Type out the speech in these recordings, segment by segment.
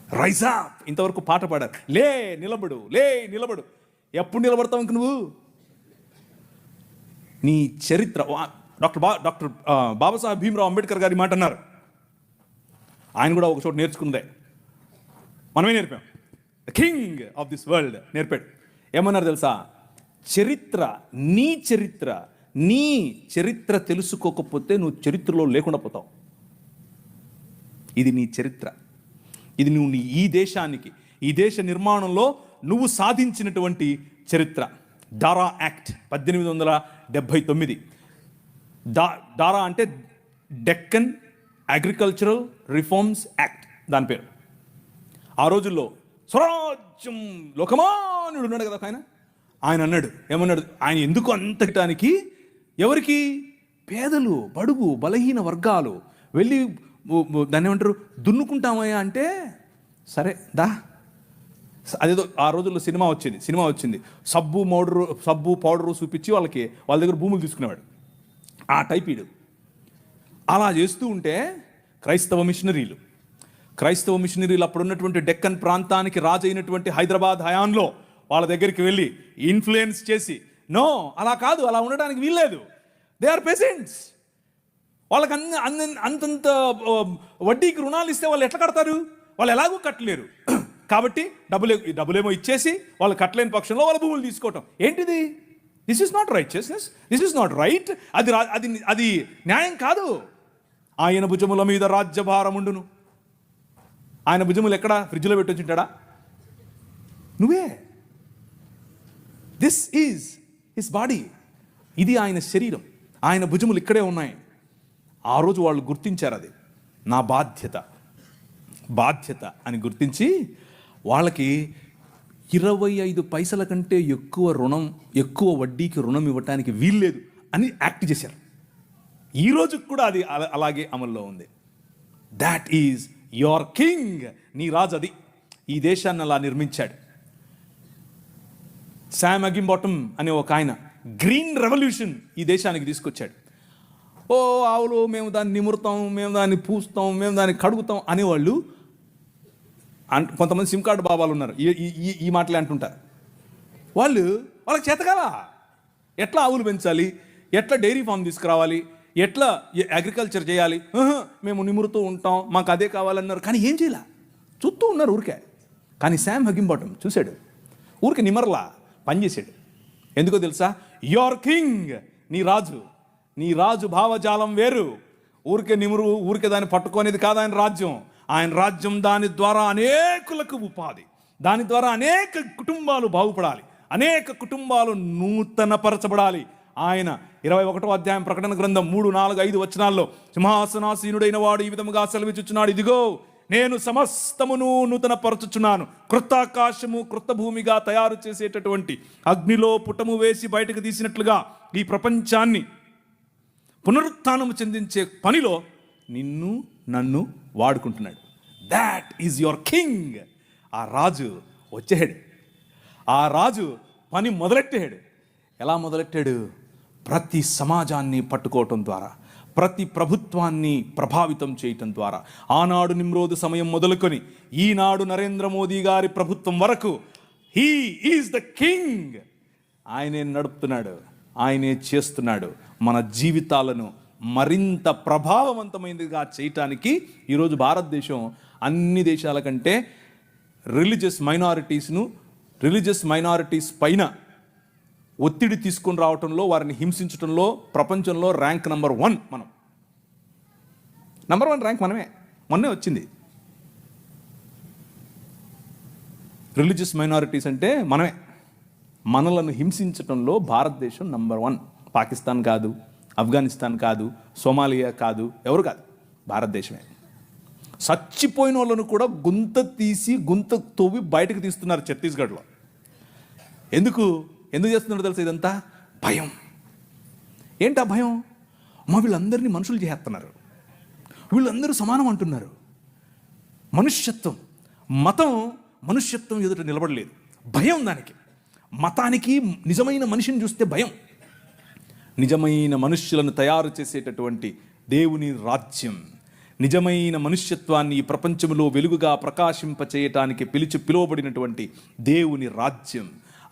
Rise up, ఇంతవరకు పాట పాడారు. లే నిలబడు, లే నిలబడు. ఎప్పుడు నిలబడతావు ఇంక నువ్వు? నీ చరిత్ర. డాక్టర్ బాబాసాహెబ్ భీమ్రావ్ అంబేద్కర్ గారి మాట అన్నారు. ఆయన కూడా ఒక చోట నేర్చుకుందే, మనమే నేర్పాం. The king of this world నేర్పాడు. ఏమన్నారు తెలుసా? చరిత్ర, నీ చరిత్ర తెలుసుకోకపోతే నువ్వు చరిత్రలో లేకుండా పోతావు. ఇది నీ చరిత్ర. ఇది నువ్వు ఈ దేశానికి, ఈ దేశ నిర్మాణంలో నువ్వు సాధించినటువంటి చరిత్ర. డారా యాక్ట్ 1879. డారా అంటే డెక్కన్ అగ్రికల్చరల్ రిఫార్మ్స్ యాక్ట్, దాని పేరు. ఆ రోజుల్లో స్వరాజ్యం లోకమానుడు ఉన్నాడు కదా ఆయన అన్నాడు, ఏమన్నాడు? ఆయన ఎందుకు అంతటానికి, ఎవరికి? పేదలు, బడుగు బలహీన వర్గాలు వెళ్ళి దాన్ని ఏమంటారు, దున్నుకుంటామయ్యా అంటే, సరే దా. అదేదో ఆ రోజుల్లో సినిమా వచ్చింది. సబ్బు పౌడరు చూపించి వాళ్ళ దగ్గర భూములు తీసుకునేవాడు. ఆ టైప్ ఈడు. అలా చేస్తూ ఉంటే క్రైస్తవ మిషనరీలు అప్పుడు ఉన్నటువంటి డెక్కన్ ప్రాంతానికి రాజు అయినటువంటి హైదరాబాద్ హయాంలో వాళ్ళ దగ్గరికి వెళ్ళి ఇన్ఫ్లుయెన్స్ చేసి, నో అలా కాదు, అలా ఉండడానికి వీల్లేదు, దే ఆర్ పెసెంట్స్, వాళ్ళకి అంతంత వడ్డీకి రుణాలు ఇస్తే వాళ్ళు ఎట్లా కడతారు? వాళ్ళు ఎలాగూ కట్టలేరు. కాబట్టి డబ్బులేమో ఇచ్చేసి వాళ్ళు కట్టలేని పక్షంలో వాళ్ళ భూములు తీసుకోవటం ఏంటిది? This is not righteousness, this is not right. అది న్యాయం కాదు. ఆయన భుజముల మీద రాజ్యభారం ఉండును. ఆయన భుజములు ఎక్కడ? ఫ్రిడ్జ్లో పెట్టొచ్చుంటాడా? నువ్వే. This is his body. ఇది ఆయన శరీరం, ఆయన భుజములు ఇక్కడే ఉన్నాయి. ఆ రోజు వాళ్ళు గుర్తించారు, అది నా బాధ్యత అని గుర్తించి వాళ్ళకి 25 పైసల కంటే ఎక్కువ వడ్డీకి రుణం ఇవ్వటానికి వీల్లేదు అని యాక్ట్ చేశారు. ఈ రోజు కూడా అది అలాగే అమల్లో ఉంది. That is your king. నీ రాజు అది. ఈ దేశాన్ని అలా నిర్మించాడు. శామ్ అగింబాటమ్ అనే ఒక ఆయన గ్రీన్ రెవల్యూషన్ ఈ దేశానికి తీసుకొచ్చాడు. ఆవులు మేము దాన్ని నిమురుతాం, మేము దాన్ని పూస్తాం, మేము దాన్ని కడుగుతాం అనేవాళ్ళు. కొంతమంది సిమ్ కార్డు బాబాలు ఉన్నారు, ఈ మాటలే అంటుంటారు. వాళ్ళకి చేతకాల ఎట్లా ఆవులు పెంచాలి, ఎట్లా డైరీ ఫామ్ తీసుకురావాలి, ఎట్లా అగ్రికల్చర్ చేయాలి. మేము నిమురుతూ ఉంటాం, మాకు అదే కావాలన్నారు. కానీ ఏం చేయాల, చూస్తూ ఉన్నారు ఊరికే. కానీ శామ్ అగింబాటమ్ చూశాడు, ఊరికే నిమరలా పనిచేశాడు. ఎందుకో తెలుసా? యువర్ కింగ్, నీ రాజు భావజాలం వేరు. ఊరికే దాన్ని పట్టుకునేది కాదు ఆయన రాజ్యం. దాని ద్వారా అనేకులకు ఉపాధి, దాని ద్వారా అనేక కుటుంబాలు బాగుపడాలి, అనేక కుటుంబాలు నూతనపరచబడాలి. ఆయన 21వ అధ్యాయం ప్రకటన గ్రంథం 3, 4, 5 వచనాల్లో సింహాసనాసీనుడైన వాడు ఈ విధముగా సెలవిచ్చుచున్నాడు, ఇదిగో నేను సమస్తమును నూతనపరచుచున్నాను, క్రొత్త ఆకాశము క్రొత్త భూమిగా తయారు చేసేటటువంటి అగ్నిలో పుటము వేసి బయటకు తీసినట్లుగా ఈ ప్రపంచాన్ని పునరుత్థానము చెందించే పనిలో నిన్ను నన్ను వాడుకుంటున్నాడు. That is your king. ఆ రాజు వచ్చాడు, ఆ రాజు పని మొదలెట్టాడు. ఎలా మొదలెట్టాడు? ప్రతి సమాజాన్ని పట్టుకోవటం ద్వారా, ప్రతి ప్రభుత్వాన్ని ప్రభావితం చేయటం ద్వారా. ఆనాడు నిమ్రోదు సమయం మొదలుకొని ఈనాడు నరేంద్ర మోదీ గారి ప్రభుత్వం వరకు హీ ఈజ్ ద కింగ్. ఆయనే నడుపుతున్నాడు, ఆయనే చేస్తున్నాడు. మన జీవితాలను మరింత ప్రభావవంతమైనదిగా చేయటానికి ఈరోజు భారతదేశం అన్ని దేశాల కంటే రిలీజియస్ మైనారిటీస్ పైన ఒత్తిడి తీసుకొని రావటంలో, వారిని హింసించడంలో ప్రపంచంలో ర్యాంక్ నెంబర్ 1 మనం. నెంబర్ 1 ర్యాంక్ మొన్నే వచ్చింది. రిలీజియస్ మైనారిటీస్ అంటే మనలను హింసించటంలో భారతదేశం నెంబర్ 1. పాకిస్తాన్ కాదు, ఆఫ్ఘనిస్తాన్ కాదు, సోమాలియా కాదు, ఎవరు కాదు, భారతదేశమే. చచ్చిపోయిన వాళ్ళను కూడా గుంత తవ్వి బయటకు తీస్తున్నారు ఛత్తీస్గఢ్లో. ఎందుకు చేస్తున్నారో తెలుసా? ఇదంతా భయం. ఏంటా భయం? వీళ్ళందరినీ మనుషులు చేస్తున్నారు, వీళ్ళందరూ సమానం అంటున్నారు. మనుష్యత్వం, మతం మనుష్యత్వం ఎదుట నిలబడలేదు, భయం దానికి. మతానికి నిజమైన మనిషిని చూస్తే భయం. నిజమైన మనుష్యులను తయారు చేసేటటువంటి దేవుని రాజ్యం, నిజమైన మనుష్యత్వాన్ని ఈ ప్రపంచంలో వెలుగుగా ప్రకాశింపచేయటానికి పిలువబడినటువంటి దేవుని రాజ్యం.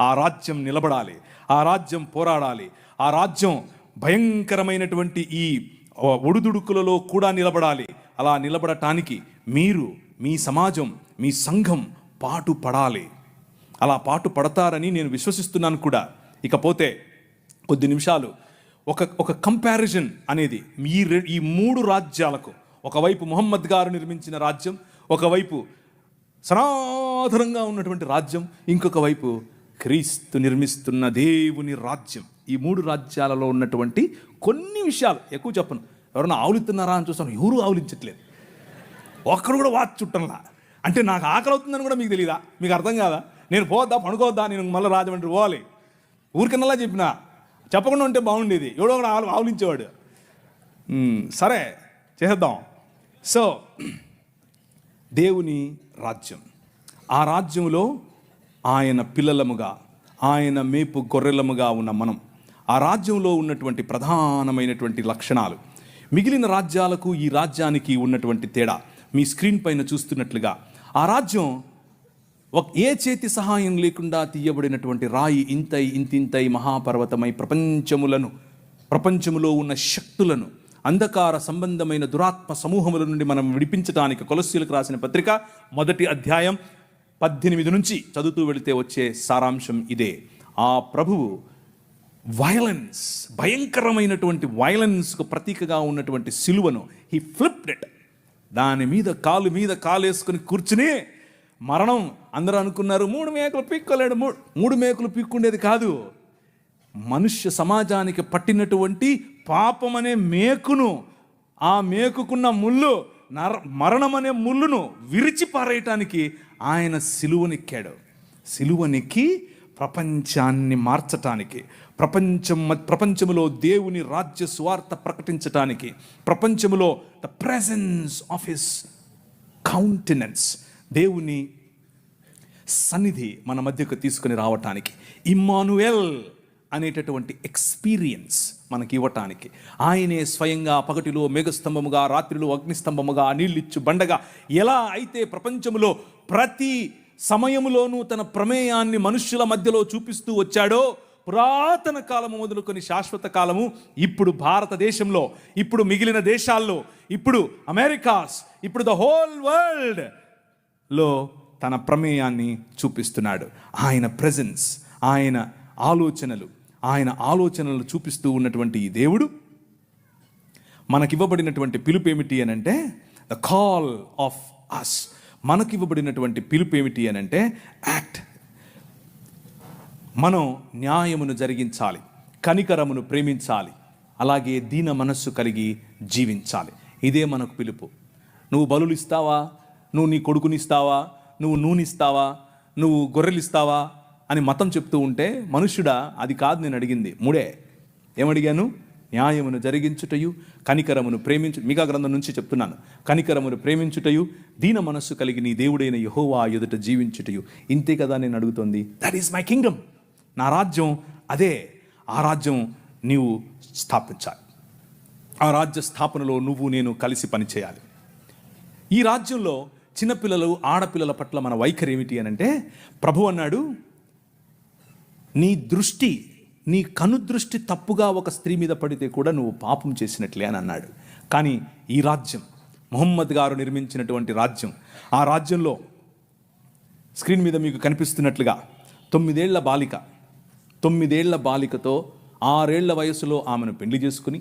ఆ రాజ్యం నిలబడాలి, ఆ రాజ్యం పోరాడాలి, ఆ రాజ్యం భయంకరమైనటువంటి ఈ ఒడుదుడుకులలో కూడా నిలబడాలి. అలా నిలబడటానికి మీరు, మీ సమాజం, మీ సంఘం పాటు పడాలి. అలా పాటు పడతారని నేను విశ్వసిస్తున్నాను కూడా. ఇకపోతే కొద్ది నిమిషాలు ఒక కంపారిజన్ అనేది ఈ మూడు రాజ్యాలకు, ఒకవైపు ముహమ్మద్ గారు నిర్మించిన రాజ్యం, ఒకవైపు సనాతనంగా ఉన్నటువంటి రాజ్యం, ఇంకొక వైపు క్రీస్తు నిర్మిస్తున్న దేవుని రాజ్యం. ఈ మూడు రాజ్యాలలో ఉన్నటువంటి కొన్ని విషయాలు ఎక్కువ చెప్పను. ఎవరైనా ఆవులిస్తున్నారా అని చూస్తాను, ఎవరు ఆవులించట్లేదు, ఒక్కరు కూడా వాచ్ చుట్టంలా. అంటే నాకు ఆకలి అవుతుందని కూడా మీకు తెలియదా? మీకు అర్థం కాదా? నేను పోద్దా, పడుకోవద్దా, నేను మళ్ళీ రాజమండ్రి పోవాలి, ఊరికన్నలా చెప్పినా, చెప్పకుండా ఉంటే బాగుండేది, ఎవడో కూడా ఆవులించేవాడు. సరే చేద్దాం. సో దేవుని రాజ్యం, ఆ రాజ్యంలో ఆయన పిల్లలముగా, ఆయన మేపు గొర్రెలముగా ఉన్న మనం, ఆ రాజ్యంలో ఉన్నటువంటి ప్రధానమైనటువంటి లక్షణాలు, మిగిలిన రాజ్యాలకు ఈ రాజ్యానికి ఉన్నటువంటి తేడా మీ స్క్రీన్ పైన చూస్తున్నట్లుగా, ఆ రాజ్యం ఏ చేతి సహాయం లేకుండా తీయబడినటువంటి రాయి ఇంతింతై మహాపర్వతమై ప్రపంచములో ఉన్న శక్తులను, అంధకార సంబంధమైన దురాత్మ సమూహముల నుండి మనం విడిపించడానికి కొలస్సీలకు రాసిన పత్రిక 1వ అధ్యాయం 18 నుంచి చదువుతూ వెళితే వచ్చే సారాంశం ఇదే. ఆ ప్రభువు వైలెన్స్, భయంకరమైనటువంటి వైలెన్స్కు ప్రతీకగా ఉన్నటువంటి సిలువను హీ ఫ్లిప్డ్ ఇట్, దాని మీద కాలు వేసుకుని కూర్చుని మరణం. అందరూ అనుకున్నారు 3 మేకలు పీక్కోలేడు. 3 మేకలు పీక్కుండేది కాదు, మనుష్య సమాజానికి పట్టినటువంటి పాపం అనే మేకును, ఆ మేకుకున్న ముళ్ళు, మరణం అనే ముళ్ళును విరిచి పారేయటానికి ఆయన సిలువనెక్కాడు. సిలువనెక్కి ప్రపంచాన్ని మార్చటానికి, ప్రపంచములో దేవుని రాజ్య సువార్త ప్రకటించటానికి, ప్రపంచములో the presence of his countenance, దేవుని సన్నిధి మన మధ్యకు తీసుకుని రావటానికి, ఇమ్మానుయేల్ అనేటటువంటి ఎక్స్పీరియన్స్ మనకి ఇవ్వటానికి, ఆయనే స్వయంగా పగటిలో మేఘస్తంభముగా, రాత్రిలో అగ్నిస్తంభముగా, నీళ్ళిచ్చు బండగా, ఎలా అయితే ప్రపంచములో ప్రతి సమయములోనూ తన ప్రమేయాన్ని మనుష్యుల మధ్యలో చూపిస్తూ వచ్చాడో, పురాతన కాలము మొదలుకొని శాశ్వత కాలము, ఇప్పుడు భారతదేశంలో, ఇప్పుడు మిగిలిన దేశాల్లో, ఇప్పుడు అమెరికాస్, ఇప్పుడు ద హోల్ వరల్డ్ లో తన ప్రమేయాన్ని చూపిస్తున్నాడు. ఆయన ప్రెజెన్స్, ఆయన ఆలోచనలు చూపిస్తూ ఉన్నటువంటి ఈ దేవుడు మనకివ్వబడినటువంటి పిలుపు ఏమిటి అనంటే, ద కాల్ ఆఫ్ అస్, మనకివ్వబడినటువంటి పిలుపు ఏమిటి అనంటే యాక్ట్. మనం న్యాయమును జరిగించాలి, కనికరమును ప్రేమించాలి, అలాగే దీన మనస్సు కలిగి జీవించాలి. ఇదే మనకు పిలుపు. నువ్వు బలులు ఇస్తావా, నువ్వు నీ కొడుకునిస్తావా, నువ్వు నూనె నువ్వు గొర్రెలు అని మతం చెప్తూ ఉంటే, మనుష్యుడా అది కాదు నేను అడిగింది. 3 ఏమడిగాను? న్యాయమును జరిగించుటయు, కనికరమును మీకా గ్రంథం నుంచి చెప్తున్నాను. కనికరమును ప్రేమించుటయు, దీన మనస్సు కలిగి నీ దేవుడైన యెహోవా ఎదుట జీవించుటయు. ఇంతే కదా నేను అడుగుతోంది. That is my Kingdom. నా రాజ్యం అదే. ఆ రాజ్యం నీవు స్థాపించాలి. ఆ రాజ్య స్థాపనలో నువ్వు నేను కలిసి పనిచేయాలి. ఈ రాజ్యంలో చిన్నపిల్లలు, ఆడపిల్లల పట్ల మన వైఖరి ఏమిటి అనంటే, ప్రభు అన్నాడు, నీ కనుదృష్టి తప్పుగా ఒక స్త్రీ మీద పడితే కూడా నువ్వు పాపం చేసినట్లే అని అన్నాడు. కానీ ఈ రాజ్యం, ముహమ్మద్ గారు నిర్మించినటువంటి రాజ్యం, ఆ రాజ్యంలో స్క్రీన్ మీద మీకు కనిపిస్తున్నట్లుగా 9 ఏళ్ల బాలికతో 6 ఏళ్ల వయసులో ఆమెను పెళ్లి చేసుకుని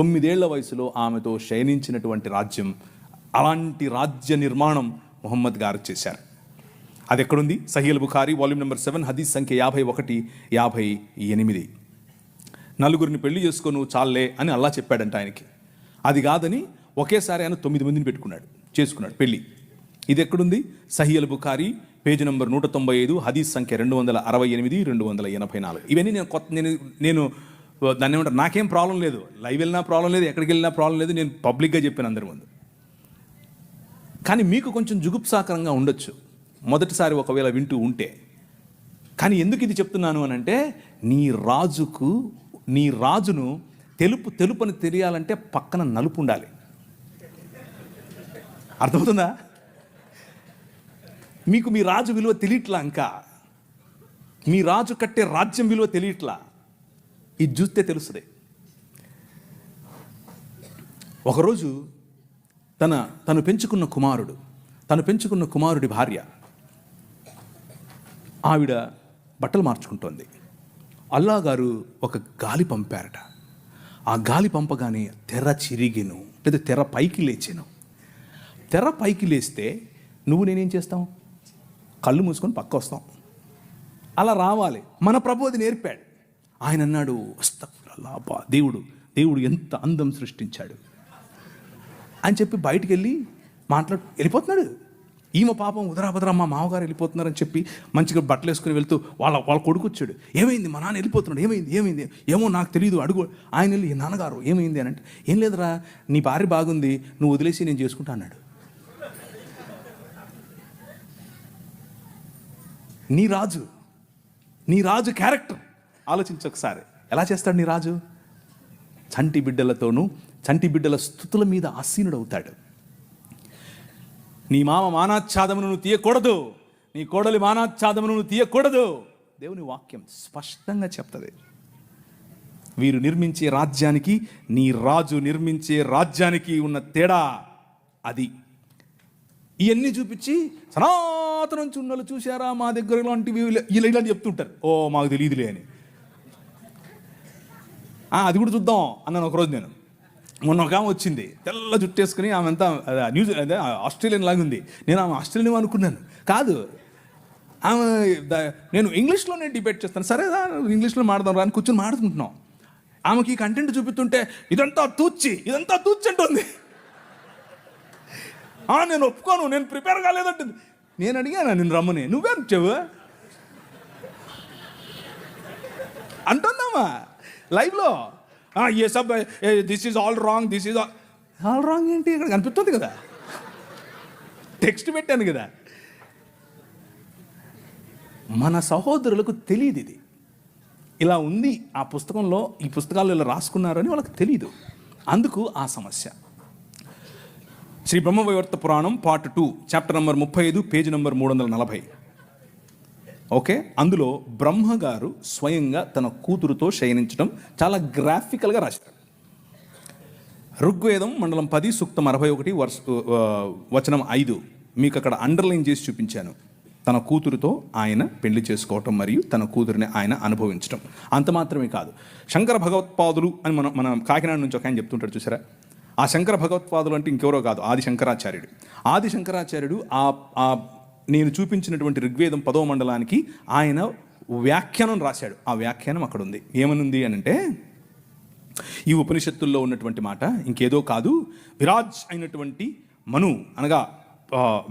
9 ఏళ్ల వయసులో ఆమెతో శయనించినటువంటి రాజ్యం. అలాంటి రాజ్య నిర్మాణం ముహమ్మద్ గారు చేశారు. అది ఎక్కడుంది? సహీహ్ బుఖారీ వాల్యూమ్ నెంబర్ 7 హదీస్ సంఖ్య 51, 58. 4 పెళ్లి చేసుకో నువ్వు చాలే అని అల్లా చెప్పాడంట ఆయనకి. అది కాదని ఒకేసారి ఆయన 9 మందిని చేసుకున్నాడు పెళ్లి. ఇది ఎక్కడుంది? సహీహ్ బుఖారీ పేజీ నెంబర్ 195 హదీస్ సంఖ్య 268, 284. ఇవన్నీ నేను దాన్ని ఏమంటారు, నాకేం ప్రాబ్లం లేదు, లైవ్ వెళ్ళినా ప్రాబ్లం లేదు, ఎక్కడికి వెళ్ళినా ప్రాబ్లం లేదు, నేను పబ్లిక్గా చెప్పాను అందరి ముందు. కానీ మీకు కొంచెం జుగుప్సాకరంగా ఉండొచ్చు మొదటిసారి ఒకవేళ వింటూ ఉంటే. కానీ ఎందుకు ఇది చెప్తున్నాను అనంటే, నీ రాజును తెలుపు అని తెలియాలంటే పక్కన నలుపు ఉండాలి. అర్థమవుతుందా? మీకు మీ రాజు విలువ తెలియట్లా, ఇంకా మీ రాజు కట్టే రాజ్యం విలువ తెలియట్లా. ఇది చూస్తే తెలుస్తుంది. ఒకరోజు తను పెంచుకున్న కుమారుడి భార్య ఆవిడ బట్టలు మార్చుకుంటోంది. అల్లా గారు ఒక గాలి పంపారట. ఆ గాలి పంపగానే తెర చిరిగిను, లేదా తెర పైకి లేచాను. తెర పైకి లేస్తే నువ్వు నేనేం చేస్తాం? కళ్ళు మూసుకొని పక్క వస్తాం. అలా రావాలి. మన ప్రభు అది నేర్పాడు. ఆయన అన్నాడు, అస్తగ్ఫిరుల్లాహ్, దేవుడు ఎంత అందం సృష్టించాడు అని చెప్పి బయటికి వెళ్ళి వెళ్ళిపోతున్నాడు. ఈమె పాపం ఉదరాబదరా మా మామగారు వెళ్ళిపోతున్నారని చెప్పి మంచిగా బట్టలు వేసుకుని వెళ్తూ వాళ్ళ కొడుకు వచ్చాడు. ఏమైంది, మా నాన్న వెళ్ళిపోతున్నాడు, ఏమైంది ఏమో నాకు తెలియదు, అడుగు. ఆయన వెళ్ళి, నాన్నగారు ఏమైంది అని అంటే, ఏం లేదురా, నీ భార్య బాగుంది, నువ్వు వదిలేసి నేను చేసుకుంటా అన్నాడు. నీ రాజు క్యారెక్టర్ ఆలోచించు ఒకసారి. ఎలా చేస్తాడు నీ రాజు? చంటి బిడ్డల స్తుతుల మీద ఆసీనుడు అవుతాడు. నీ మామ మానాచ్ఛాదమును నువ్వు తీయకూడదు, నీ కోడలి మానాచ్ఛాదమును నువ్వు తీయకూడదు. దేవుని వాక్యం స్పష్టంగా చెప్తుంది. వీరు నిర్మించే రాజ్యానికి, నీ రాజు నిర్మించే రాజ్యానికి ఉన్న తేడా అది. ఇవన్నీ చూపించి సనాతనం చున్నలు చూశారా మా దగ్గర ఇలాంటివి ఇలాంటి చెప్తుంటారు. ఓ మాకు తెలియదులే అని. అది కూడా చూద్దాం అన్నాను ఒకరోజు నేను. మొన్న ఒక ఆమె వచ్చింది, తెల్ల జుట్టేసుకుని, ఆమె అంతా అదే ఆస్ట్రేలియన్ లాగా ఉంది. నేను ఆమె ఆస్ట్రేలియన్ అనుకున్నాను. కాదు, ఆమె నేను ఇంగ్లీష్లోనే డిబేట్ చేస్తాను. సరేదా, ఇంగ్లీష్లో మాడదాం రా అని కూర్చొని మాడుకుంటున్నాం. ఆమెకి కంటెంట్ చూపిస్తుంటే ఇదంతా తూచి అంటుంది. నేను ఒప్పుకోను, నేను ప్రిపేర్ కాలేదంటుంది. నేను అడిగాను, నేను రమ్మని, నువ్వే వచ్చావు అంటుందామా లైవ్లో. ఏ సబ్ దిస్ ఈజ్ ఆల్ రాంగ్ ఏంటి? ఇక్కడ కనిపిస్తుంది కదా, టెక్స్ట్ పెట్టాను కదా. మన సహోదరులకు తెలియదు ఇది ఇలా ఉంది. ఈ పుస్తకాల్లో ఇలా రాసుకున్నారని వాళ్ళకి తెలియదు. అందుకు ఆ సమస్య. శ్రీ బ్రహ్మవైవర్త పురాణం part 2 chapter number 35 page number 340. Okay, అందులో బ్రహ్మగారు స్వయంగా తన కూతురుతో శయనించడం చాలా గ్రాఫికల్గా రాశారు. ఋగ్వేదం మండలం 10 సూక్తం 61 వచనం 5 మీకు అక్కడ అండర్లైన్ చేసి చూపించాను. తన కూతురుతో ఆయన పెళ్లి చేసుకోవటం మరియు తన కూతురిని ఆయన అనుభవించడం. అంత మాత్రమే కాదు, శంకర భగవత్పాదులు అని మన కాకినాడ నుంచి ఒక ఆయన చెప్తుంటాడు చూసారా. ఆ శంకర భగవత్పాదులు అంటే ఇంకెవరో కాదు, ఆది శంకరాచార్యుడు నేను చూపించినటువంటి ఋగ్వేదం 10వ మండలానికి ఆయన వ్యాఖ్యానం రాశాడు. ఆ వ్యాఖ్యానం అక్కడ ఉంది. ఏమనుంది అని అంటే, ఈ ఉపనిషత్తుల్లో ఉన్నటువంటి మాట ఇంకేదో కాదు, విరాజ్ అయినటువంటి మను అనగా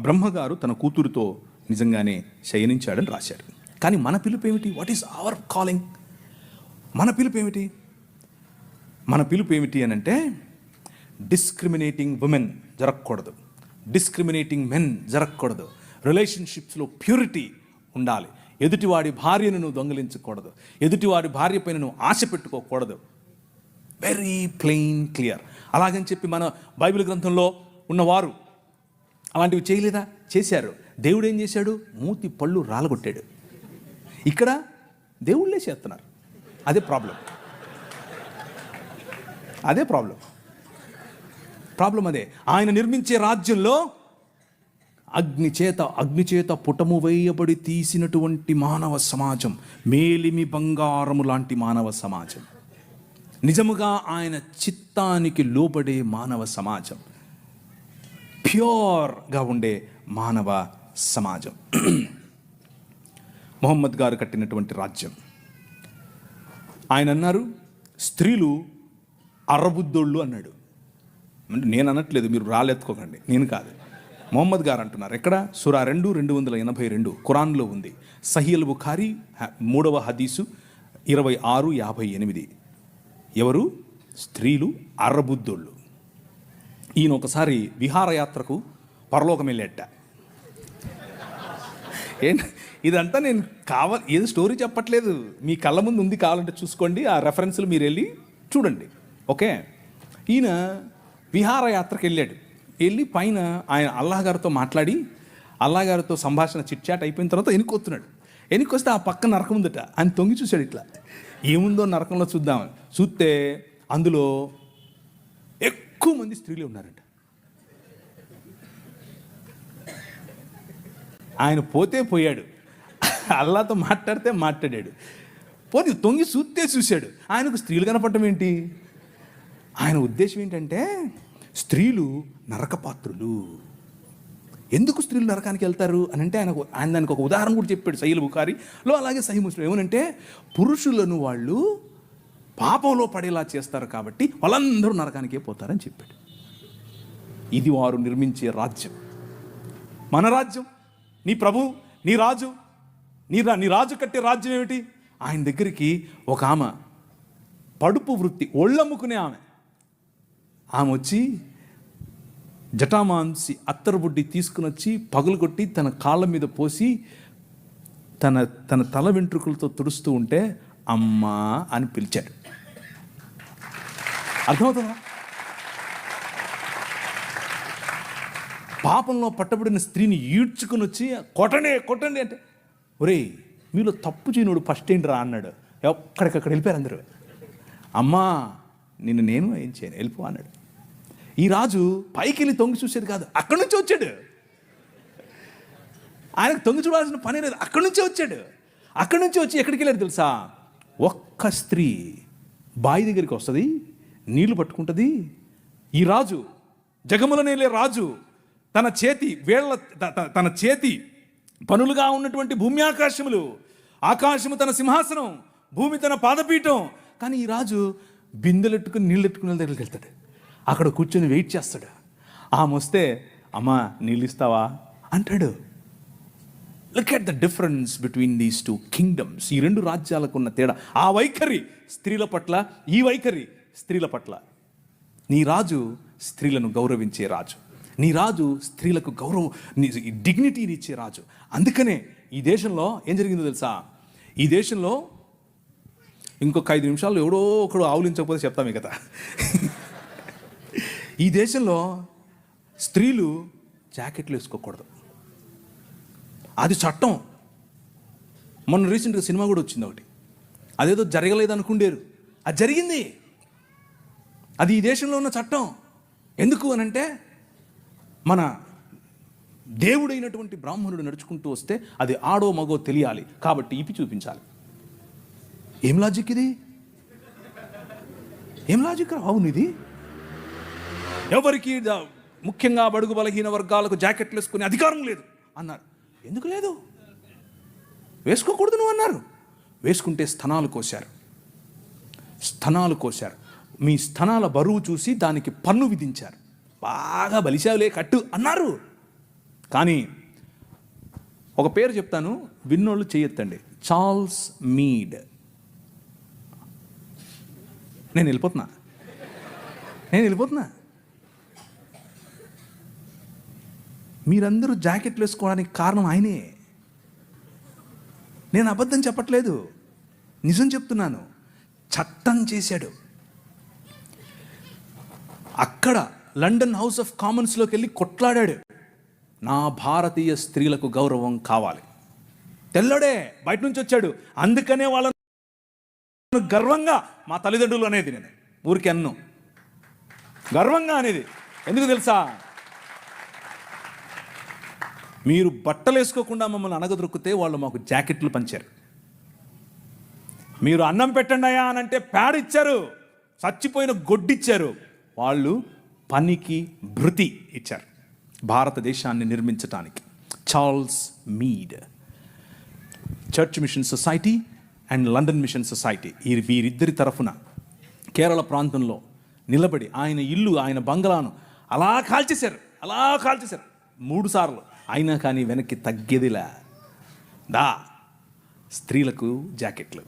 బ్రహ్మగారు తన కూతురుతో నిజంగానే శయనించాడని రాశాడు. కానీ మన పిలుపు ఏమిటి? What is our calling? మన పిలుపు ఏమిటి అని అంటే, డిస్క్రిమినేటింగ్ ఉమెన్ జరగకూడదు, డిస్క్రిమినేటింగ్ మెన్ జరగకూడదు. రిలేషన్షిప్స్లో ప్యూరిటీ ఉండాలి. ఎదుటివాడి భార్యను నువ్వు దొంగిలించకూడదు, ఎదుటివాడి భార్య పైన నువ్వు ఆశ పెట్టుకోకూడదు. Very plain clear. అలాగని చెప్పి మన బైబిల్ గ్రంథంలో ఉన్నవారు అలాంటివి చేయలేదా? చేశారు. దేవుడు ఏం చేశాడు? మూతి పళ్ళు రాలగొట్టాడు. ఇక్కడ దేవుళ్ళే చేస్తున్నారు. అదే ప్రాబ్లం. అదే ఆయన నిర్మించే రాజ్యంలో అగ్నిచేత పుటము వేయబడి తీసినటువంటి మానవ సమాజం, మేలిమి బంగారము లాంటి మానవ సమాజం, నిజముగా ఆయన చిత్తానికి లోబడే మానవ సమాజం, ప్యూర్గా ఉండే మానవ సమాజం. మొహమ్మద్ గారు కట్టినటువంటి రాజ్యం. ఆయన అన్నారు, స్త్రీలు అరబుద్దోళ్ళు అన్నాడు. అంటే నేను అనట్లేదు, మీరు రాలెత్తుకోకండి, నేను కాదు, మొహమ్మద్ గారు అంటున్నారు. ఎక్కడ? సూరా 2:282 ఖురాన్లో ఉంది. సహీల్ బుఖారీ 3వ హదీసు 26:58. ఎవరు? స్త్రీలు అర్రబుద్దోళ్ళు. ఈయన ఒకసారి విహారయాత్రకు పరలోకం వెళ్ళేట. ఇదంతా నేను ఏదో స్టోరీ చెప్పట్లేదు, మీ కళ్ళ ముందు ఉంది, కావాలంటే చూసుకోండి, ఆ రెఫరెన్స్లు మీరు వెళ్ళి చూడండి. ఓకే, ఈయన విహారయాత్రకు వెళ్ళాడు. వెళ్ళి పైన ఆయన అల్లాహ్ గారితో మాట్లాడి, అల్లాహ్ గారితో సంభాషణ చిట్చాట్ అయిపోయిన తర్వాత ఎన్నికొస్తున్నాడు. ఎన్నికొస్తే ఆ పక్క నరకం ఉందట. ఆయన తొంగి చూశాడు, ఇట్లా ఏముందో నరకంలో చూద్దామని. చూస్తే అందులో ఎక్కువ మంది స్త్రీలు ఉన్నారంట. ఆయన పోతే పోయాడు, అల్లాతో మాట్లాడితే మాట్లాడాడు, పోతే తొంగి చూస్తే చూశాడు. ఆయనకు స్త్రీలు కనపడటం ఏంటి? ఆయన ఉద్దేశం ఏంటంటే స్త్రీలు నరకపాత్రులు. ఎందుకు స్త్రీలు నరకానికి వెళ్తారు అని అంటే ఆయన దానికి ఒక ఉదాహరణ కూడా చెప్పాడు సహీహ్ బుఖారీలో, అలాగే సహీహ్ ముస్లిం. ఏమనంటే పురుషులను వాళ్ళు పాపంలో పడేలా చేస్తారు కాబట్టి వాళ్ళందరూ నరకానికే పోతారని చెప్పాడు. ఇది వారు నిర్మించే రాజ్యం, మన రాజ్యం. నీ ప్రభు, నీ రాజు, నీ రాజు కట్టే రాజ్యం ఏమిటి? ఆయన దగ్గరికి ఒక ఆమె పడుపు వృత్తి, ఒళ్ళమ్ముకునే ఆమె వచ్చి జటామాంసి అత్తరుబుడ్డి తీసుకుని వచ్చి పగులు కొట్టి తన కాళ్ళ మీద పోసి తన తల వెంట్రుకలతో తుడుస్తూ ఉంటే అమ్మా అని పిలిచాడు. అర్థమవుతుందా? పాపంలో పట్టబడిన స్త్రీని ఈడ్చుకుని వచ్చి కొట్టండి అంటే, ఒరేయ్ మీలో తప్పు చేయనుడు ఫస్ట్ ఏంటి రా అన్నాడు. ఎక్కడికక్కడ వెళ్ళిపోయారు అందరూ. అమ్మా నేను ఏం చేయను, వెళ్ళిపో అన్నాడు. ఈ రాజు పైకి వెళ్ళి తొంగి చూసేది కాదు, అక్కడి నుంచి వచ్చాడు. ఆయనకు తొంగి చూడాల్సిన పని లేదు, అక్కడి నుంచే వచ్చాడు. అక్కడి నుంచి వచ్చి ఎక్కడికి వెళ్ళాడు తెలుసా? ఒక్క స్త్రీ బావి దగ్గరికి వస్తుంది, నీళ్లు పట్టుకుంటుంది. ఈ రాజు, జగములనేలే రాజు, తన చేతి పనులుగా ఉన్నటువంటి భూమి ఆకాశములు, ఆకాశము తన సింహాసనం, భూమి తన పాదపీఠం. కానీ ఈ రాజు బిందెలెట్టుకుని నీళ్ళెట్టుకునే దగ్గరికి వెళ్తాడు. అక్కడ కూర్చొని వెయిట్ చేస్తాడు. ఆమె వస్తే అమ్మా నీళ్ళు ఇస్తావా అంటాడు. Look at the difference between these two kingdoms. ఈ రెండు రాజ్యాలకు ఉన్న తేడా. ఆ వైఖరి స్త్రీల పట్ల, ఈ వైఖరి స్త్రీల పట్ల. నీ రాజు స్త్రీలను గౌరవించే రాజు, నీ రాజు స్త్రీలకు డిగ్నిటీని ఇచ్చే రాజు. అందుకనే ఈ దేశంలో ఏం జరిగిందో తెలుసా? ఈ దేశంలో ఇంకొక 5 నిమిషాల్లో ఎవడో ఒకడు ఆవులించకపోతే చెప్తాం ఈ కదా. ఈ దేశంలో స్త్రీలు జాకెట్లు వేసుకోకూడదు, అది చట్టం. మొన్న రీసెంట్గా సినిమా కూడా వచ్చింది ఒకటి, అదేదో జరగలేదు అనుకుండేరు, అది జరిగింది. అది ఈ దేశంలో ఉన్న చట్టం. ఎందుకు అనంటే మన దేవుడైనటువంటి బ్రాహ్మణుడు నడుచుకుంటూ వస్తే అది ఆడో మగో తెలియాలి కాబట్టి ఇపి చూపించాలి. ఏం లాజిక్ ఇది? ఏం లాజిక్? అవును, ఇది ఎవరికి ముఖ్యంగా బడుగు బలహీన వర్గాలకు జాకెట్లు వేసుకునే అధికారం లేదు అన్నారు. ఎందుకు లేదు? వేసుకోకూడదు నువ్వు అన్నారు. వేసుకుంటే స్తనాలు కోశారు. మీ స్తనాల బరువు చూసి దానికి పన్ను విధించారు. బాగా బలిశావులే కట్టు అన్నారు. కానీ ఒక పేరు చెప్తాను, విన్నోళ్ళు చేయొద్దండి. Charles Mead. నేను వెళ్ళిపోతున్నా. మీరందరూ జాకెట్లు వేసుకోవడానికి కారణం ఆయనే. నేను అబద్ధం చెప్పట్లేదు, నిజం చెప్తున్నాను. చట్టం చేశాడు. అక్కడ లండన్ హౌస్ ఆఫ్ కామన్స్లోకి వెళ్ళి కొట్లాడాడు. నా భారతీయ స్త్రీలకు గౌరవం కావాలి. తెల్లడే బయట నుంచి వచ్చాడు. అందుకనే వాళ్ళను గర్వంగా మా తల్లిదండ్రులు అనేది, నేను ఊరికి అన్ను గర్వంగా అనేది. ఎందుకు తెలుసా? మీరు బట్టలు వేసుకోకుండా మమ్మల్ని అనగదొరికితే వాళ్ళు మాకు జాకెట్లు పంచారు. మీరు అన్నం పెట్టండి అయ్యా అని అంటే ప్యాడ్ ఇచ్చారు, చచ్చిపోయిన గొడ్డిచ్చారు. వాళ్ళు పనికి భృతి ఇచ్చారు భారతదేశాన్ని నిర్మించటానికి. Charles Mead, church mission society and London mission society, వీరిద్దరి తరఫున కేరళ ప్రాంతంలో నిలబడి ఆయన ఇల్లు, ఆయన బంగ్లాను అలా కాల్చేశారు 3 సార్లు. అయినా కానీ వెనక్కి తగ్గేదిలా. స్త్రీలకు జాకెట్లు.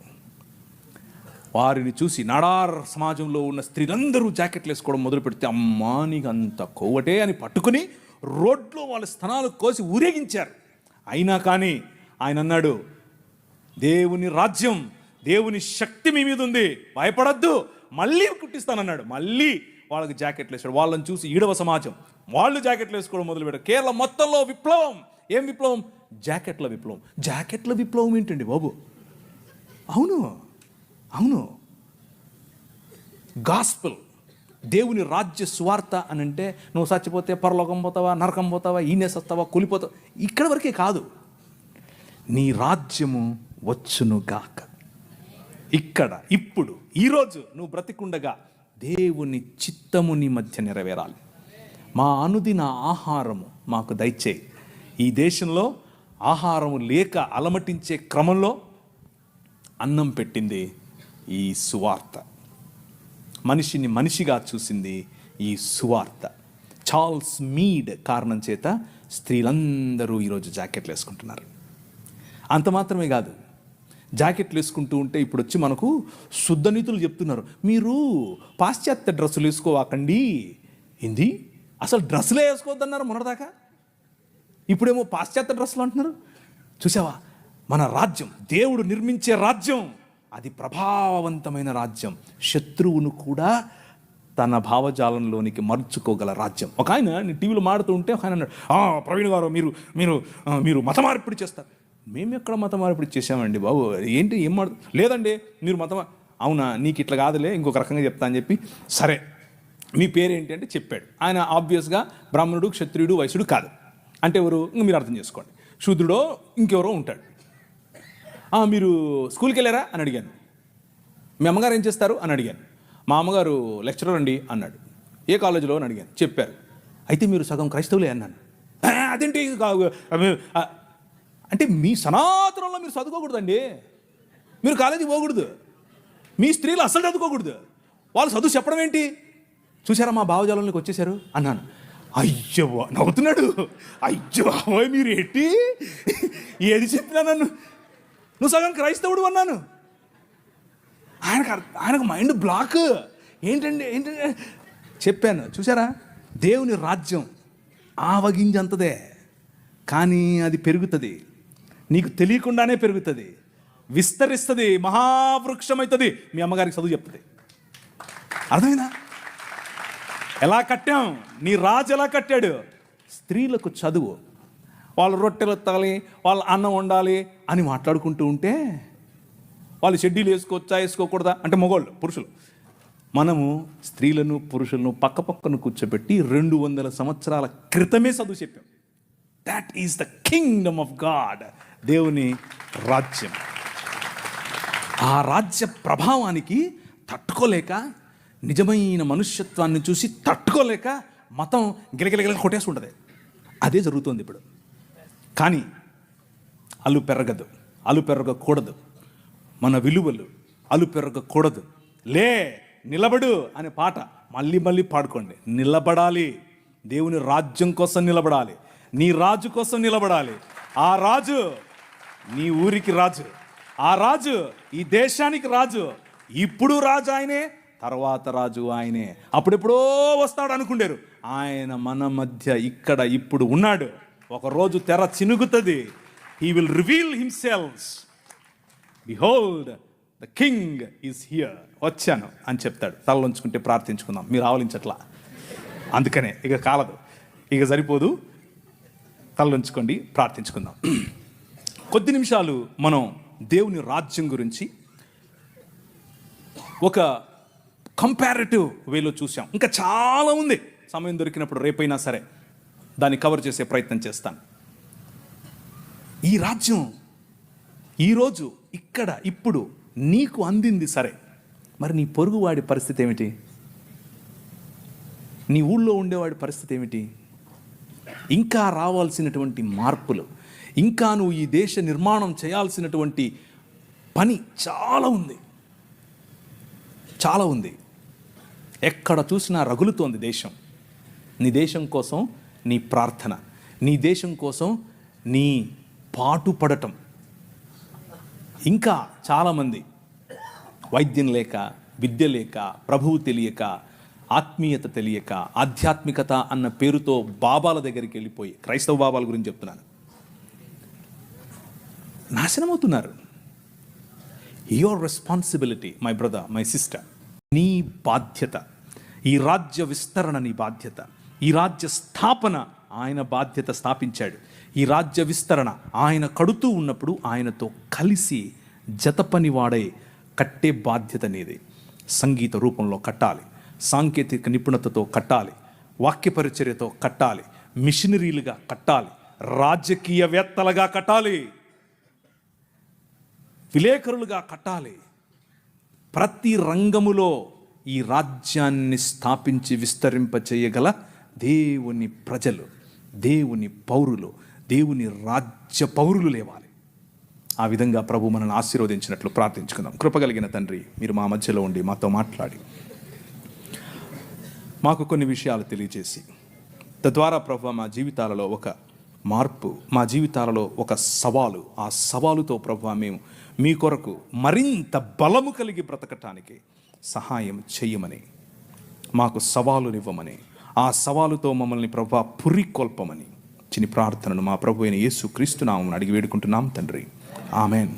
వారిని చూసి నాడార్ సమాజంలో ఉన్న స్త్రీలందరూ జాకెట్లు వేసుకోవడం మొదలు పెడితే, అమ్మా నీకు అంత కొవ్వటే అని పట్టుకుని రోడ్లో వాళ్ళ స్తనాలు కోసి ఊరేగించారు. అయినా కానీ ఆయన అన్నాడు, దేవుని రాజ్యం, దేవుని శక్తి మీ మీద ఉంది, భయపడద్దు, మళ్ళీ కుట్టిస్తానన్నాడు. మళ్ళీ వాళ్ళకి జాకెట్లు వేసాడు. వాళ్ళని చూసి ఈడవ సమాజం వాళ్ళు జాకెట్లు వేసుకోవడం మొదలుపెట్టారు. కేరళ మొత్తంలో విప్లవం. ఏం విప్లవం? జాకెట్ల విప్లవం. జాకెట్ల విప్లవం ఏంటండి బాబు? అవును, అవును. గాస్పెల్, దేవుని రాజ్య సువార్త అని అంటే నువ్వు చచ్చిపోతే పరలోకం పోతావా, నరకం పోతావా, ఈనేసొస్తావా, కూలిపోతావా, ఇక్కడ వరకే కాదు. నీ రాజ్యము వచ్చునుగాక. ఇక్కడ ఇప్పుడు ఈరోజు నువ్వు బ్రతికుండగా దేవుని చిత్తము నీ మధ్య నెరవేరాలి. మా అనుదిన ఆహారము మాకు దయచేయి. ఈ దేశంలో ఆహారము లేక అలమటించే క్రమంలో అన్నం పెట్టింది ఈ సువార్త. మనిషిని మనిషిగా చూసింది ఈ సువార్త. చార్ల్స్ మీడ్ కారణం చేత స్త్రీలందరూ ఈరోజు జాకెట్లు వేసుకుంటున్నారు. అంత మాత్రమే కాదు, జాకెట్లు వేసుకుంటూ ఉంటే ఇప్పుడు వచ్చి మనకు శుద్ధ నీతులు చెప్తున్నారు. మీరు పాశ్చాత్య డ్రెస్సులు వేసుకోవాకండి. ఏంది, అసలు డ్రెస్సులే వేసుకోవద్దన్నారు మొన్నటిదాకా, ఇప్పుడేమో పాశ్చాత్య డ్రెస్సులు అంటున్నారు. చూసావా, మన రాజ్యం, దేవుడు నిర్మించే రాజ్యం, అది ప్రభావవంతమైన రాజ్యం. శత్రువును కూడా తన భావజాలంలోనికి మర్చుకోగల రాజ్యం. ఒక ఆయన నేను టీవీలో మాడుతూ ఉంటే ఒక ఆయన అన్నాడు, ప్రవీణ్ గారు మీరు మీరు మీరు మత మార్పిడి చేస్తారు. మేము ఎక్కడ మత మార్పిడి చేసామండి బాబు? ఏంటి, ఏం లేదండి మీరు అవునా, నీకు ఇట్లా కాదులే, ఇంకొక రకంగా చెప్తా అని చెప్పి, సరే మీ పేరేంటి అంటే చెప్పాడు. ఆయన ఆబ్వియస్గా బ్రాహ్మణుడు, క్షత్రియుడు, వైశ్యుడు కాదు. అంటే ఎవరు, ఇంక మీరు అర్థం చేసుకోండి, శూద్రుడో ఇంకెవరో ఉంటాడు. మీరు స్కూల్కి వెళ్ళారా అని అడిగాను. మీ అమ్మగారు ఏం చేస్తారు అని అడిగాను. మా అమ్మగారు లెక్చరర్ అండి అన్నాడు. ఏ కాలేజీలో అని అడిగాను. చెప్పారు. అయితే మీరు సగం క్రైస్తవులే అన్నాను. అదేంటి అంటే మీ సనాతనంలో మీరు చదువుకోకూడదండి, మీరు కాలేజీకి పోకూడదు, మీ స్త్రీలు అసలు చదువుకోకూడదు, వాళ్ళు చదువు చెప్పడం ఏంటి? చూసారా మా భావజాలంలోకి వచ్చేసారు అన్నాను. అయ్యో నవ్వుతున్నాడు. అయ్యో మీరు ఏంటి ఏది చెప్పినా నన్ను నువ్వు సగం క్రైస్తవుడు అన్నాను. ఆయనకు మైండ్ బ్లాక్. ఏంటండి చెప్పాను. చూసారా, దేవుని రాజ్యం ఆవగింజంతదే, కానీ అది పెరుగుతుంది, నీకు తెలియకుండానే పెరుగుతుంది, విస్తరిస్తుంది, మహావృక్షం అవుతుంది. మీ అమ్మగారికి చదువు చెప్తుంది. అర్థమైందా? ఎలా కట్టాం, నీ రాజు ఎలా కట్టాడు? స్త్రీలకు చదువు, వాళ్ళు రొట్టెలు ఎత్తాలి, వాళ్ళు అన్నం వండాలి అని మాట్లాడుకుంటూ ఉంటే, వాళ్ళు షెడ్యూల్ వేసుకోవచ్చా వేసుకోకూడదా అంటే మగవాళ్ళు, పురుషులు, మనము స్త్రీలను పురుషులను పక్కపక్కను కూర్చోబెట్టి 200 సంవత్సరాల క్రితమే చదువు చెప్పాం. That is the Kingdom of God, దేవుని రాజ్యం. ఆ రాజ్య ప్రభావానికి తట్టుకోలేక, నిజమైన మనుష్యత్వాన్ని చూసి తట్టుకోలేక మతం గిలగిలగిల కొట్టేసి ఉంటుంది. అదే జరుగుతుంది ఇప్పుడు. కానీ అలు పెరగకూడదు. మన విలువలు అలు పెరగకూడదు. లే నిలబడు అనే పాట మళ్ళీ మళ్ళీ పాడుకోండి. నిలబడాలి, దేవుని రాజ్యం కోసం నిలబడాలి, నీ రాజు కోసం నిలబడాలి. ఆ రాజు నీ ఊరికి రాజు, ఆ రాజు ఈ దేశానికి రాజు. ఇప్పుడు రాజు ఆయనే, తర్వాత రాజు ఆయనే. అప్పుడెప్పుడో వస్తాడు అనుకుంటారు, ఆయన మన మధ్య ఇక్కడ ఇప్పుడు ఉన్నాడు. ఒకరోజు తెర చినుగుతుంది. He will reveal himself. Behold the king is here. వచ్చాను అని చెప్తాడు. తలలోంచుకుంటే ప్రార్థించుకుందాం. మీరు ఆవలించట్లా, అందుకనే ఇక కాలదు, ఇక సరిపోదు. తలలోంచుకోండి, ప్రార్థించుకుందాం. కొద్ది నిమిషాలు మనం దేవుని రాజ్యం గురించి ఒక కంపారిటివ్ వేలో చూసాం. ఇంకా చాలా ఉంది. సమయం దొరికినప్పుడు రేపైనా సరే దాన్ని కవర్ చేసే ప్రయత్నం చేస్తాను. ఈ రాజ్యం ఈరోజు ఇక్కడ ఇప్పుడు నీకు అందింది సరే, మరి నీ పొరుగువాడి పరిస్థితి ఏమిటి? నీ ఊళ్ళో ఉండేవాడి పరిస్థితి ఏమిటి? ఇంకా రావాల్సినటువంటి మార్పులు, ఇంకా నువ్వు ఈ దేశ నిర్మాణం చేయాల్సినటువంటి పని చాలా ఉంది, చాలా ఉంది. ఎక్కడ చూసినా రగులుతోంది దేశం. నీ దేశం కోసం నీ ప్రార్థన, నీ దేశం కోసం నీ పాటుపడటం. ఇంకా చాలామంది వైద్యం లేక, విద్య లేక, ప్రభువు తెలియక, ఆత్మీయత తెలియక, ఆధ్యాత్మికత అన్న పేరుతో బాబాల దగ్గరికి వెళ్ళిపోయి, క్రైస్తవ బాబాల గురించి చెప్తున్నాను, నాశనమవుతున్నారు. Your responsibility my brother, my sister, నీ బాధ్యత. ఈ రాజ్య విస్తరణ నీ బాధ్యత. ఈ రాజ్య స్థాపన ఆయన బాధ్యత స్థాపించాడు. ఈ రాజ్య విస్తరణ ఆయన కడుతూ ఉన్నప్పుడు ఆయనతో కలిసి జతపని వాడై కట్టే బాధ్యత నీది. సంగీత రూపంలో కట్టాలి, సాంకేతిక నిపుణతతో కట్టాలి, వాక్య పరిచర్యతో కట్టాలి, మిషనరీలుగా కట్టాలి, రాజకీయవేత్తలుగా కట్టాలి, విలేకరులుగా కట్టాలి. ప్రతి రంగములో ఈ రాజ్యాన్ని స్థాపించి విస్తరింప చేయగల దేవుని ప్రజలు, దేవుని పౌరులు, దేవుని రాజ్య పౌరులు లేవాలి. ఆ విధంగా ప్రభు మనల్ని ఆశీర్వదించినట్లు ప్రార్థించుకుందాం. కృపగలిగిన తండ్రి, మీరు మా మధ్యలో ఉండి మాతో మాట్లాడి మాకు కొన్ని విషయాలు తెలియజేసి, తద్వారా ప్రభు మా జీవితాలలో ఒక మార్పు, మా జీవితాలలో ఒక సవాలు, ఆ సవాలుతో ప్రభు మేము మీ కొరకు మరింత బలము కలిగి బ్రతకటానికి సహాయం చెయ్యమని, మాకు సవాలునివ్వమని, ఆ సవాలుతో మమ్మల్ని ప్రభు పురికొల్పమని చిన్ని ప్రార్థనను మా ప్రభు అయిన యేసు క్రీస్తు నామమున అడిగి వేడుకుంటున్నాం తండ్రి. ఆమెన్.